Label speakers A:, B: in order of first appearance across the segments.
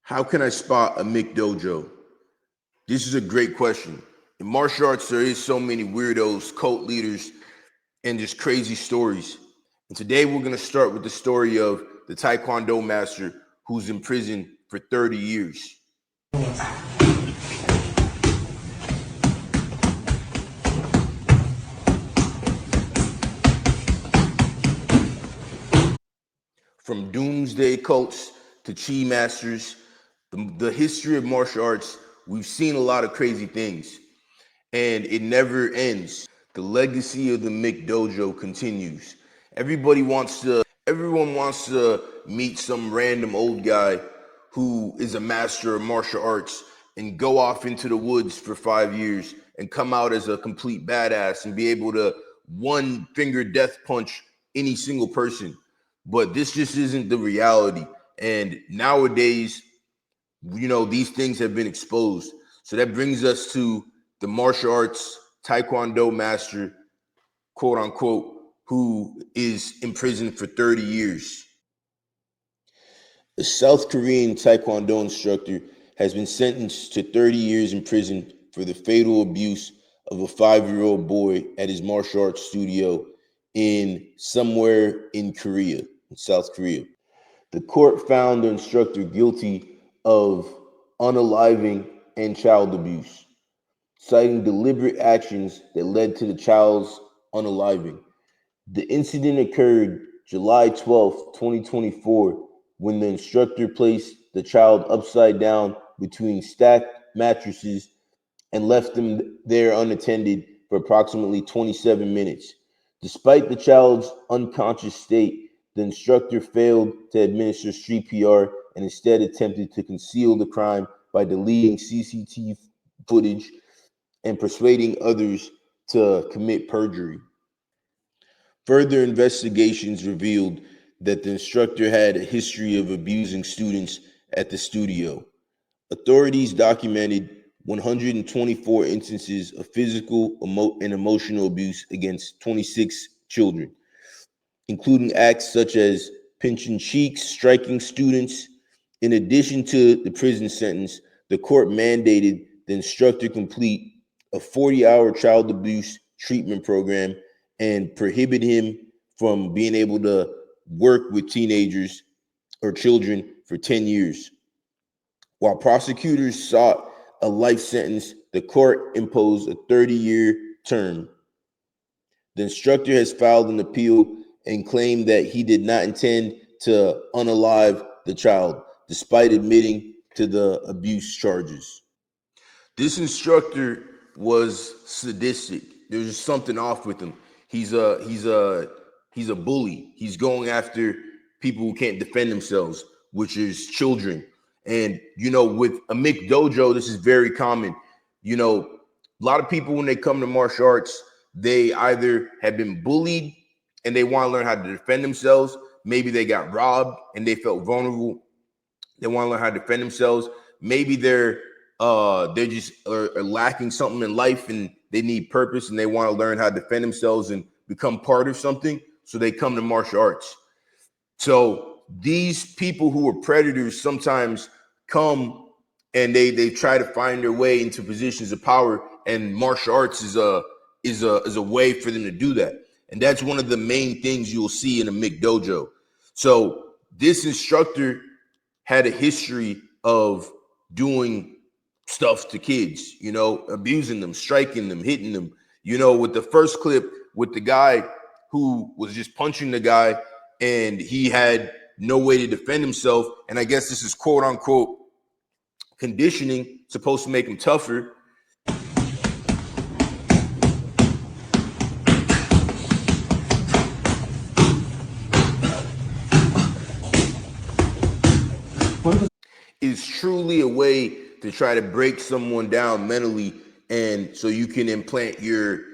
A: How can I spot a McDojo? This is a great question. In martial arts, there is so many weirdos, cult leaders, and just crazy stories. And today we're going to start with the story of the Taekwondo master who's in prison for 30 years. From doomsday cults to chi masters, the history of martial arts, we've seen a lot of crazy things, and it never ends. The legacy of the McDojo continues. Everyone wants to meet some random old guy who is a master of martial arts and go off into the woods for 5 years and come out as a complete badass and be able to one finger death punch any single person. But this just isn't the reality. And nowadays, these things have been exposed. So that brings us to the martial arts Taekwondo master, quote unquote, who is in prison for 30 years. A South Korean Taekwondo instructor has been sentenced to 30 years in prison for the fatal abuse of a 5-year-old boy at his martial arts studio in somewhere in Korea. In South Korea. The court found the instructor guilty of unaliving and child abuse, citing deliberate actions that led to the child's unaliving. The incident occurred July 12th, 2024, when the instructor placed the child upside down between stacked mattresses and left them there unattended for approximately 27 minutes. Despite the child's unconscious state, the instructor failed to administer CPR and instead attempted to conceal the crime by deleting CCTV footage and persuading others to commit perjury. Further investigations revealed that the instructor had a history of abusing students at the studio. Authorities documented 124 instances of physical and emotional abuse against 26 children, including acts such as pinching cheeks, striking students. In addition to the prison sentence, the court mandated the instructor complete a 40-hour child abuse treatment program and prohibited him from being able to work with teenagers or children for 10 years. While prosecutors sought a life sentence, the court imposed a 30-year term. The instructor has filed an appeal and claimed that he did not intend to unalive the child, despite admitting to the abuse charges. This instructor was sadistic. There's just something off with him. He's a bully. He's going after people who can't defend themselves, which is children. And with a McDojo, this is very common. A lot of people, when they come to martial arts, they either have been bullied and they want to learn how to defend themselves. Maybe they got robbed and they felt vulnerable. They want to learn how to defend themselves. Maybe they're just are lacking something in life and they need purpose and they want to learn how to defend themselves and become part of something. So they come to martial arts. So these people who are predators sometimes come and they try to find their way into positions of power, and martial arts is a way for them to do that. And that's one of the main things you'll see in a McDojo. So this instructor had a history of doing stuff to kids, abusing them, striking them, hitting them. With the first clip with the guy who was just punching the guy and he had no way to defend himself. And I guess this is quote unquote conditioning, supposed to make him tougher. Is truly a way to try to break someone down mentally, and so you can implant your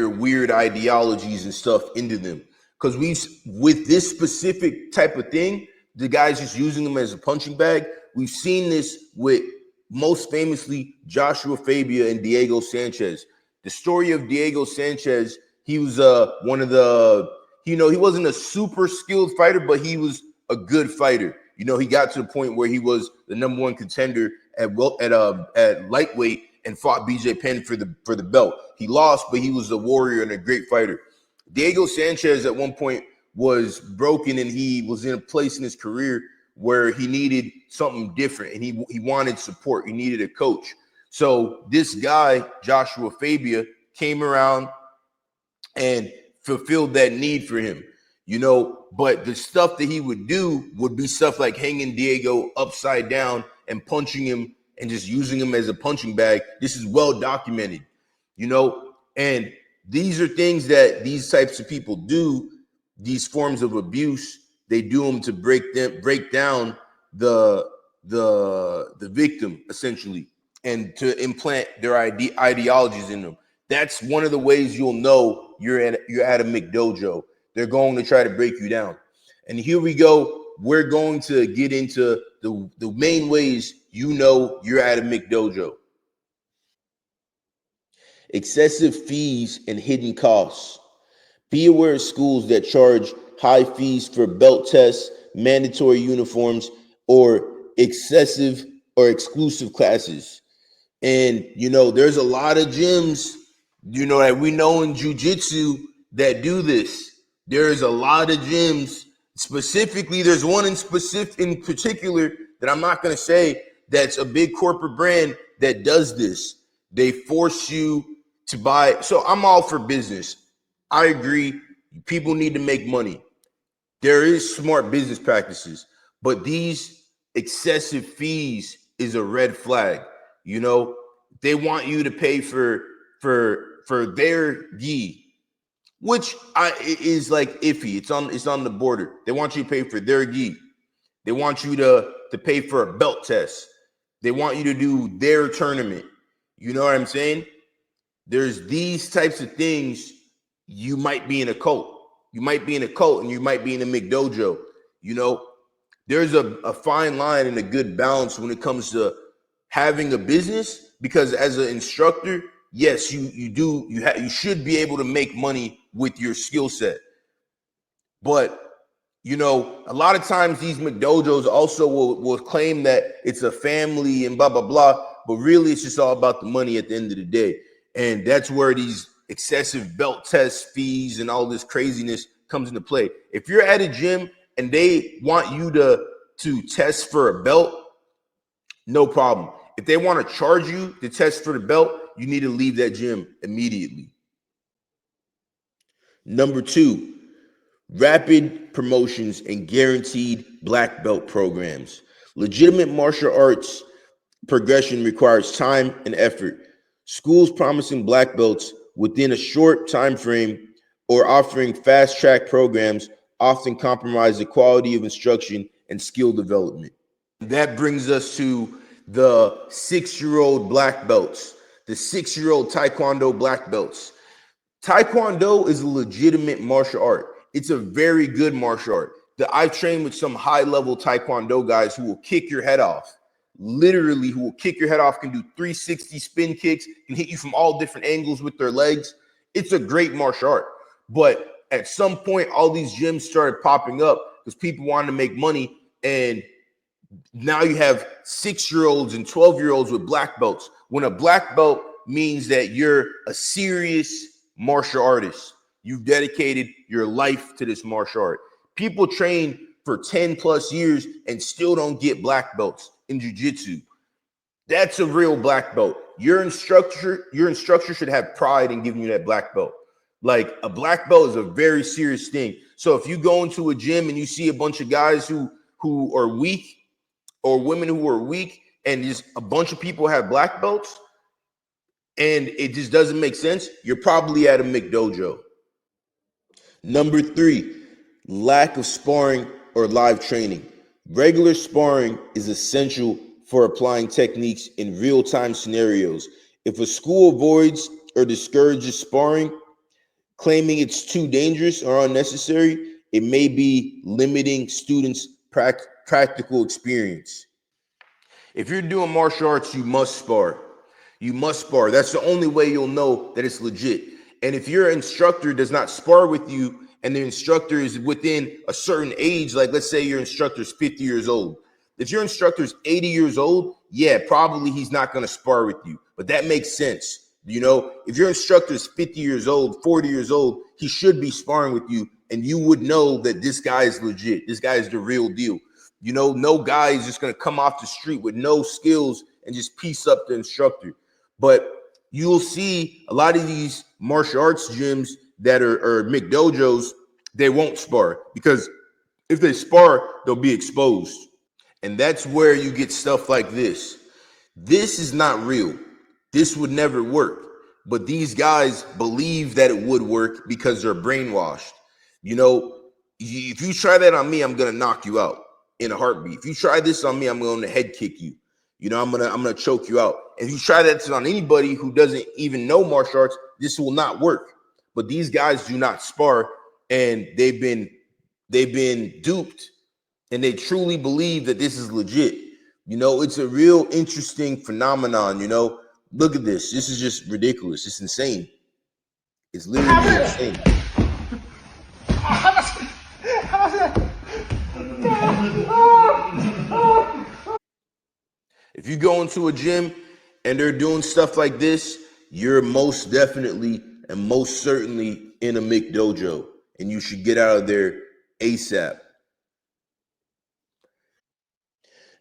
A: weird ideologies and stuff into them. Because with this specific type of thing, the guy's just using them as a punching bag. We've seen this with most famously Joshua Fabia and Diego Sanchez. The story of Diego Sanchez, he was one of the, he wasn't a super skilled fighter, but he was a good fighter. You know, he got to the point where he was the #1 contender at lightweight and fought BJ Penn for the belt. He lost, but he was a warrior and a great fighter. Diego Sanchez at one point was broken, and he was in a place in his career where he needed something different, and he wanted support. He needed a coach. So this guy, Joshua Fabia, came around and fulfilled that need for him, you know. But the stuff that he would do would be stuff like hanging Diego upside down and punching him and just using him as a punching bag. This is well documented, you know. And these are things that these types of people do, these forms of abuse. They do them to break down the victim, essentially, and to implant their ideologies in them. That's one of the ways you'll know you're at a McDojo. They're going to try to break you down. And here we go. We're going to get into the main ways you know you're at a McDojo. Excessive fees and hidden costs. Be aware of schools that charge high fees for belt tests, mandatory uniforms, or excessive or exclusive classes. And, you know, there's a lot of gyms, you know, that we know in jiu-jitsu that do this. There's a lot of gyms. Specifically, there's one in particular that I'm not going to say, that's a big corporate brand that does this. They force you to buy. So I'm all for business. I agree. People need to make money. There is smart business practices, but these excessive fees is a red flag. You know, they want you to pay for their gi, which is like iffy. It's on the border. They want you to pay for their gi. They want you to pay for a belt test. They want you to do their tournament. You know what I'm saying? There's these types of things. You might be in a cult. You might be in a cult, and you might be in a McDojo. You know, there's a fine line and a good balance when it comes to having a business, because as an instructor, yes, you should be able to make money with your skill set. But, you know, a lot of times these McDojos also will claim that it's a family and blah, blah, blah. But really, it's just all about the money at the end of the day. And that's where these excessive belt test fees and all this craziness comes into play. If you're at a gym and they want you to test for a belt, no problem. If they want to charge you to test for the belt, you need to leave that gym immediately. Number 2, rapid promotions and guaranteed black belt programs. Legitimate martial arts progression requires time and effort. Schools promising black belts within a short time frame or offering fast track programs often compromise the quality of instruction and skill development. That brings us to the 6-year-old black belts, the 6-year-old Taekwondo black belts. Taekwondo is a legitimate martial art. It's a very good martial art. I've trained with some high-level Taekwondo guys who will kick your head off. Literally, who will kick your head off, can do 360 spin kicks, can hit you from all different angles with their legs. It's a great martial art. But at some point, all these gyms started popping up because people wanted to make money. And now you have 6-year-olds and 12-year-olds with black belts. When a black belt means that you're a serious martial artist. You've dedicated your life to this martial art. People train for 10 plus years and still don't get black belts in jiu-jitsu. That's a real black belt. Your instructor should have pride in giving you that black belt. Like, a black belt is a very serious thing. So if you go into a gym and you see a bunch of guys who are weak, or women who are weak, and just a bunch of people have black belts, and it just doesn't make sense, you're probably at a McDojo. Number 3, lack of sparring or live training. Regular sparring is essential for applying techniques in real-time scenarios. If a school avoids or discourages sparring, claiming it's too dangerous or unnecessary, it may be limiting students' practical experience. If you're doing martial arts, you must spar. You must spar. That's the only way you'll know that it's legit. And if your instructor does not spar with you and the instructor is within a certain age, like let's say your instructor is 50 years old. If your instructor is 80 years old, yeah, probably he's not going to spar with you. But that makes sense. You know, if your instructor is 50 years old, 40 years old, he should be sparring with you, and you would know that this guy is legit. This guy is the real deal. You know, no guy is just going to come off the street with no skills and just piece up the instructor. But you'll see a lot of these martial arts gyms that are McDojos, they won't spar, because if they spar, they'll be exposed. And that's where you get stuff like this. This is not real. This would never work. But these guys believe that it would work because they're brainwashed. You know, if you try that on me, I'm going to knock you out in a heartbeat. If you try this on me, I'm going to head kick you. You know, I'm gonna choke you out. If you try that on anybody who doesn't even know martial arts, this will not work. But these guys do not spar, and they've been duped, and they truly believe that this is legit. You know, it's a real interesting phenomenon. You know, look at this. This is just ridiculous. It's insane. It's literally insane. If you go into a gym and they're doing stuff like this, you're most definitely and most certainly in a McDojo, and you should get out of there ASAP.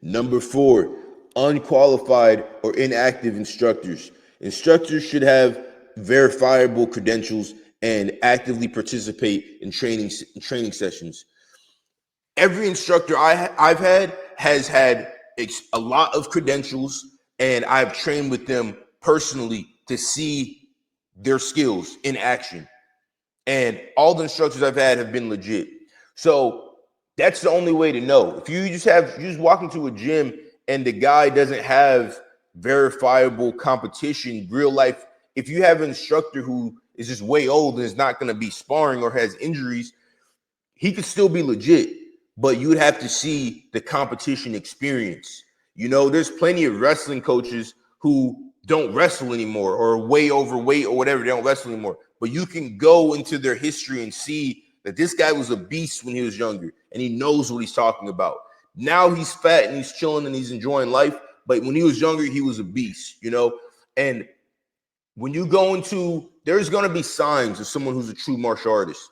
A: Number 4, unqualified or inactive instructors. Instructors should have verifiable credentials and actively participate in training sessions. Every instructor I've had has had a lot of credentials, and I've trained with them personally to see their skills in action. And all the instructors I've had have been legit. So that's the only way to know. If you just walk into a gym and the guy doesn't have verifiable competition, real life, if you have an instructor who is just way old and is not going to be sparring or has injuries, he could still be legit, but you'd have to see the competition experience. You know, there's plenty of wrestling coaches who don't wrestle anymore or are way overweight or whatever. They don't wrestle anymore. But you can go into their history and see that this guy was a beast when he was younger, and he knows what he's talking about. Now he's fat and he's chilling and he's enjoying life, but when he was younger, he was a beast, you know? And when you go into, there's going to be signs of someone who's a true martial artist.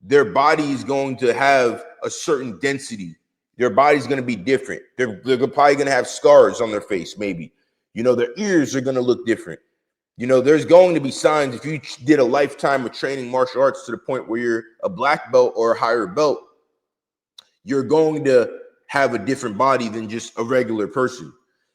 A: Their body is going to have a certain density. Their body's going to be different. They're probably going to have scars on their face, maybe. You know, their ears are going to look different. You know, there's going to be signs. If you did a lifetime of training martial arts to the point where you're a black belt or a higher belt, you're going to have a different body than just a regular person.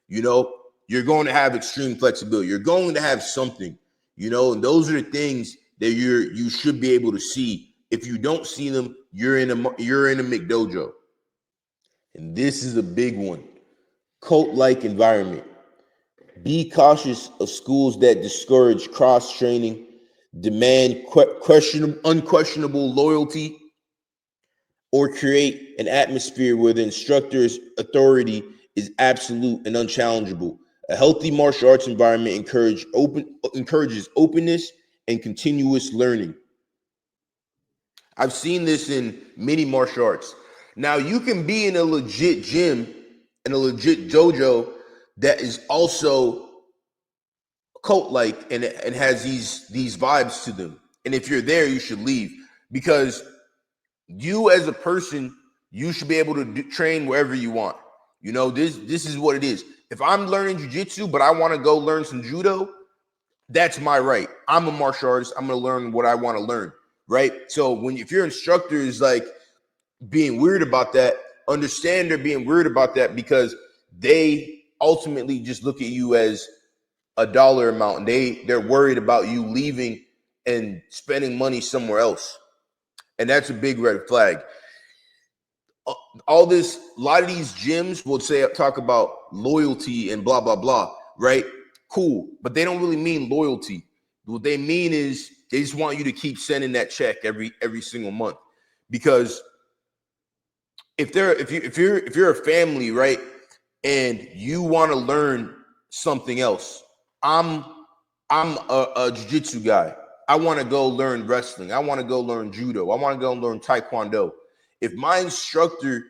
A: You know, you're going to have extreme flexibility. You're going to have something, you know, and those are the things that you should be able to see. If you don't see them, you're in a McDojo. And this is a big one. Cult-like environment. Be cautious of schools that discourage cross-training, demand unquestionable loyalty, or create an atmosphere where the instructor's authority is absolute and unchallengeable. A healthy martial arts environment encourages openness and continuous learning. I've seen this in many martial arts. Now, you can be in a legit gym and a legit dojo that is also cult-like and has these vibes to them. And if you're there, you should leave, because you as a person, you should be able to train wherever you want. You know, this is what it is. If I'm learning jiu-jitsu, but I want to go learn some judo, that's my right. I'm a martial artist. I'm going to learn what I want to learn, right? So if your instructor is like being weird about that, understand they're being weird about that because they ultimately just look at you as a dollar amount, and they're worried about you leaving and spending money somewhere else. And that's a big red flag. A lot of these gyms will talk about loyalty and blah, blah, blah, right? Cool. But they don't really mean loyalty. What they mean is they just want you to keep sending that check every single month. Because if you're a family, right, and you want to learn something else, I'm a jiu-jitsu guy. I want to go learn wrestling. I want to go learn judo. I want to go learn taekwondo. If my instructor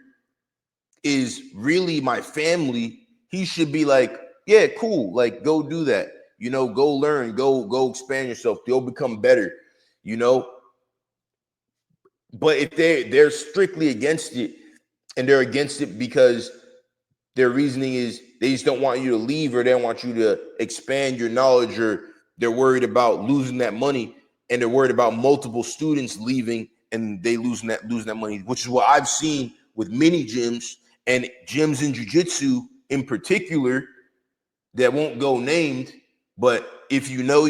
A: is really my family, he should be like, yeah, cool. Like, go do that. Go learn, go expand yourself. Go become better, you know. But if they're strictly against it, and they're against it because their reasoning is they just don't want you to leave, or they don't want you to expand your knowledge, or they're worried about losing that money, and they're worried about multiple students leaving and they losing that money, which is what I've seen with many gyms and gyms in jiu-jitsu in particular that won't go named. But if you know,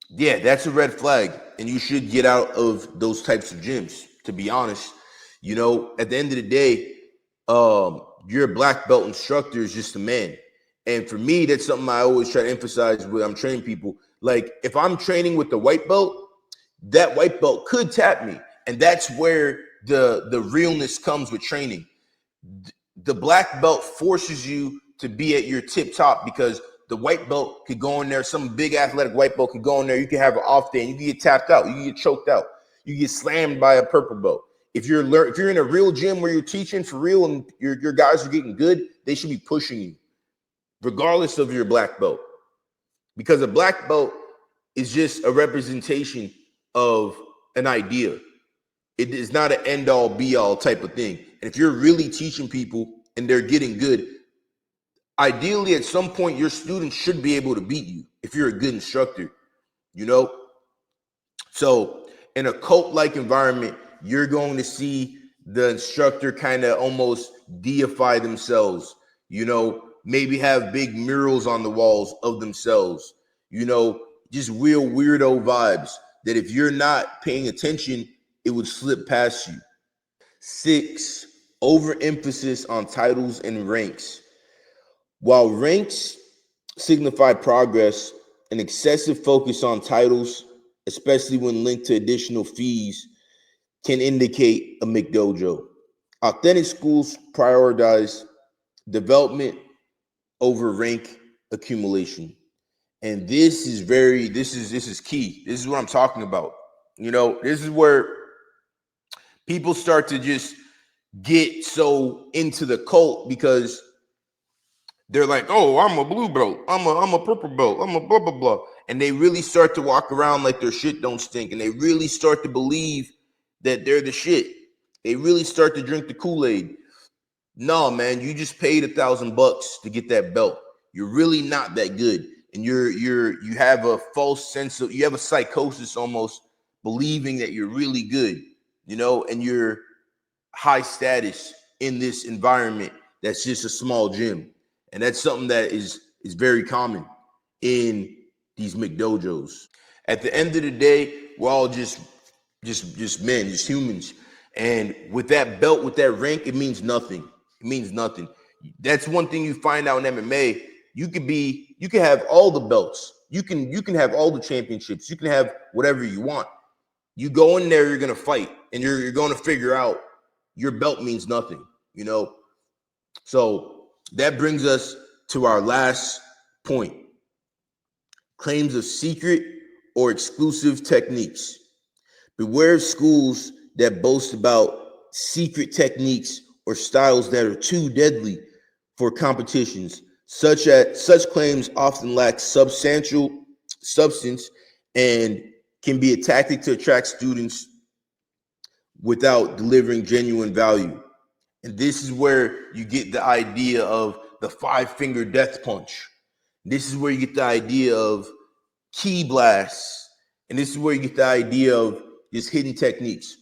A: yeah, that's a red flag, and you should get out of those types of gyms, to be honest. At the end of the day, your black belt instructor is just a man. And for me, that's something I always try to emphasize when I'm training people. Like, if I'm training with the white belt, that white belt could tap me. And that's where the realness comes with training. The black belt forces you to be at your tip top, because the white belt could go in there, some big athletic white belt could go in there, you can have an off day and you can get tapped out, you can get choked out, you get slammed by a purple belt. If you're in a real gym where you're teaching for real and your guys are getting good, they should be pushing you, regardless of your black belt. Because a black belt is just a representation of an idea. It is not an end-all, be-all type of thing. And if you're really teaching people and they're getting good, ideally at some point your students should be able to beat you if you're a good instructor, So in a cult-like environment, you're going to see the instructor kind of almost deify themselves, maybe have big murals on the walls of themselves, just real weirdo vibes that if you're not paying attention, it would slip past you. 6, overemphasis on titles and ranks. While ranks signify progress, an excessive focus on titles, especially when linked to additional fees, can indicate a McDojo. Authentic schools prioritize development over rank accumulation. And this is key. This is what I'm talking about. This is where people start to just get so into the cult, because they're like, oh, I'm a blue belt, I'm a purple belt, I'm a blah blah blah, and they really start to walk around like their shit don't stink, and they really start to believe that they're the shit. They really start to drink the Kool-Aid. No, man, you just paid $1,000 to get that belt. You're really not that good, and you have a false sense of, you have a psychosis almost, believing that you're really good, and you're high status in this environment that's just a small gym. And that's something that is very common in these McDojos. At the end of the day, we're all just men, just humans. And with that belt, with that rank, it means nothing. It means nothing. That's one thing you find out in MMA. You can have all the belts. You can have all the championships. You can have whatever you want. You go in there, you're gonna fight, and you're gonna figure out your belt means nothing, So that brings us to our last point: claims of secret or exclusive techniques. Beware of schools that boast about secret techniques or styles that are too deadly for competitions. Such claims often lack substantial substance and can be a tactic to attract students without delivering genuine value. And this is where you get the idea of the 5-finger death punch. This is where you get the idea of key blasts. And this is where you get the idea of just hidden techniques.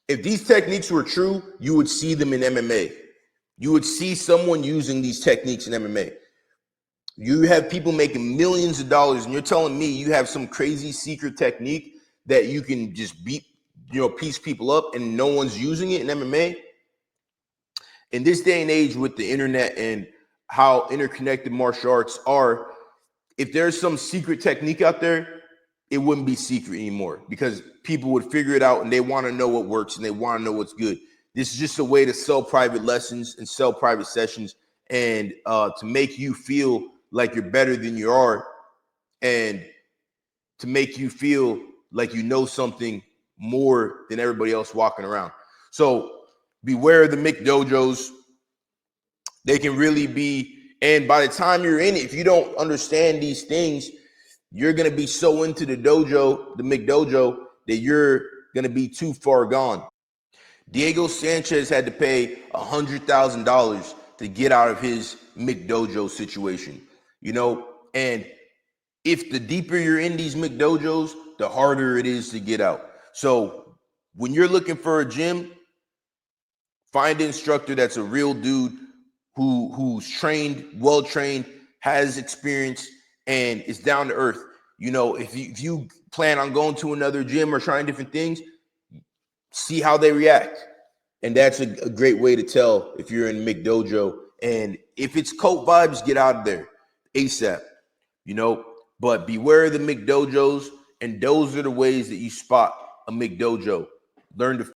A: If these techniques were true, you would see them in MMA. You would see someone using these techniques in MMA. You have people making millions of dollars, and you're telling me you have some crazy secret technique that you can just piece people up and no one's using it in MMA? In this day and age with the internet and how interconnected martial arts are, if there's some secret technique out there, it wouldn't be secret anymore, because people would figure it out and they want to know what works and they want to know what's good. This is just a way to sell private lessons and sell private sessions, and to make you feel like you're better than you are, and to make you feel like you know something more than everybody else walking around. So beware of the McDojos. They can really be, and by the time you're in it, if you don't understand these things, you're going to be so into the dojo, the McDojo, that you're going to be too far gone. Diego Sanchez had to pay $100,000 to get out of his McDojo situation, and if the deeper you're in these McDojos, the harder it is to get out. So when you're looking for a gym, find an instructor that's a real dude who's trained, well trained, has experience, and is down to earth. If you plan on going to another gym or trying different things, see how they react. And that's a great way to tell if you're in McDojo. And if it's cult vibes, get out of there ASAP. But beware of the McDojos, and those are the ways that you spot a McDojo. Learn to